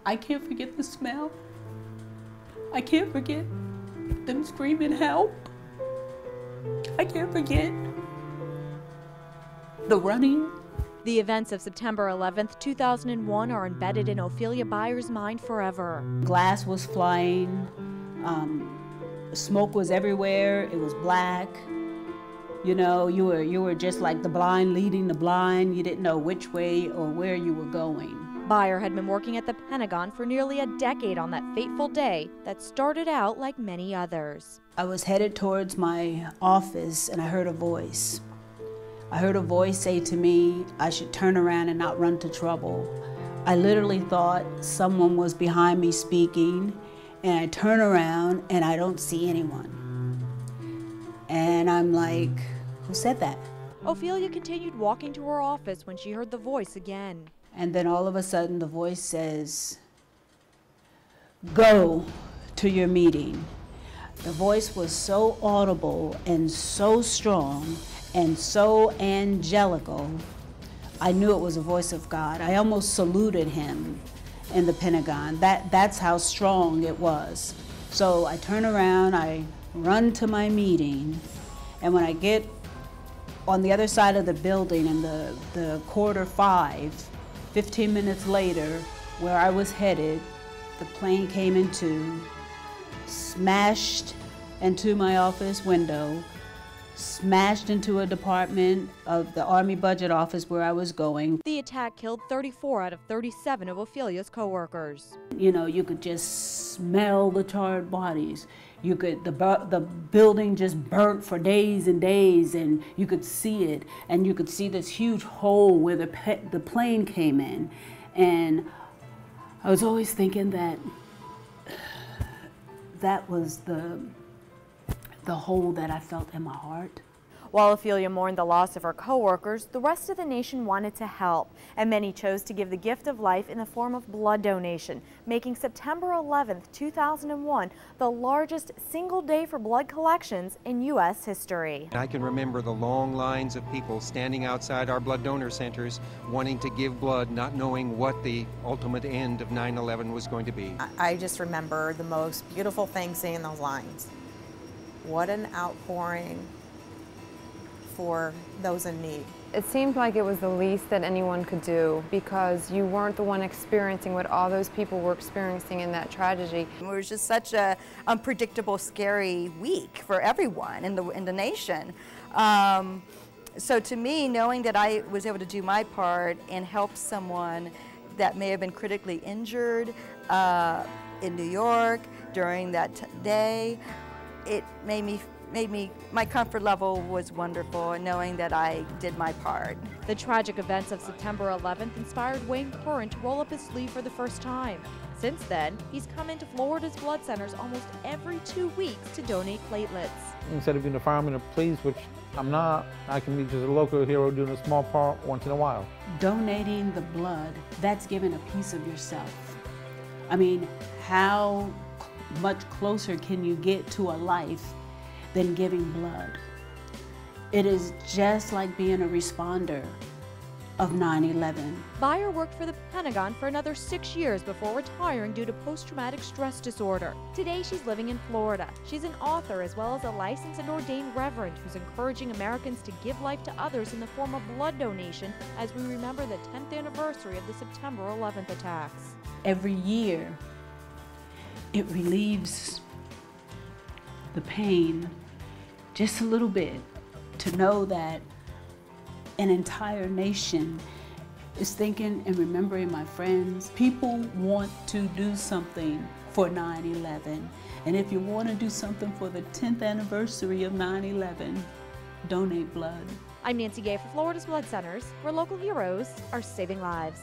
I can't forget the smell. I can't forget them screaming help. I can't forget the running. The events of September 11th, 2001 are embedded in Ophelia Byers' mind forever. Glass was flying, smoke was everywhere, it was black. You know, you were just like the blind leading the blind. You didn't know which way or where you were going. Byer had been working at the Pentagon for nearly a decade on that fateful day that started out like many others. I was headed towards my office and I heard a voice. I heard a voice say to me, I should turn around and not run to trouble. I literally thought someone was behind me speaking, and I turn around and I don't see anyone. And I'm like, who said that? Ophelia continued walking to her office when she heard the voice again. And then all of a sudden the voice says, go to your meeting. The voice was so audible and so strong and so angelical, I knew it was a voice of God. I almost saluted him in the Pentagon. That's how strong it was. So I turn around, I run to my meeting, and when I get on the other side of the building in the quarter 5, 15 minutes later, where I was headed, the plane came into, smashed into my office window, smashed into a department of the Army Budget Office where I was going. The attack killed 34 out of 37 of Ophelia's co-workers. You know, you could just smell the charred bodies. You could, the building just burnt for days and days, and you could see it, and you could see this huge hole where the plane came in. And I was always thinking that that was the hole that I felt in my heart. While Ophelia mourned the loss of her co-workers, the rest of the nation wanted to help, and many chose to give the gift of life in the form of blood donation, making September 11th, 2001 the largest single day for blood collections in U.S. history. I can remember the long lines of people standing outside our blood donor centers wanting to give blood, not knowing what the ultimate end of 9/11 was going to be. I just remember the most beautiful thing seeing those lines. What an outpouring for those in need. It seemed like it was the least that anyone could do because you weren't the one experiencing what all those people were experiencing in that tragedy. It was just such a unpredictable, scary week for everyone in the nation. So to me, knowing that I was able to do my part and help someone that may have been critically injured in New York during that day, it made me, my comfort level was wonderful, and knowing that I did my part. The tragic events of September 11th inspired Wayne Curran to roll up his sleeve for the first time. Since then, he's come into Florida's blood centers almost every 2 weeks to donate platelets. Instead of being a fireman or police, which I'm not, I can be just a local hero doing a small part once in a while. Donating the blood, that's giving a piece of yourself. I mean, how much closer can you get to a life than giving blood? It is just like being a responder of 9/11. Byer worked for the Pentagon for another 6 years before retiring due to post-traumatic stress disorder. Today she's living in Florida. She's an author as well as a licensed and ordained reverend who's encouraging Americans to give life to others in the form of blood donation as we remember the 10th anniversary of the September 11th attacks. Every year, it relieves the pain just a little bit to know that an entire nation is thinking and remembering my friends. People want to do something for 9/11. And if you want to do something for the 10th anniversary of 9/11, donate blood. I'm Nancy Gay for Florida's Blood Centers, where local heroes are saving lives.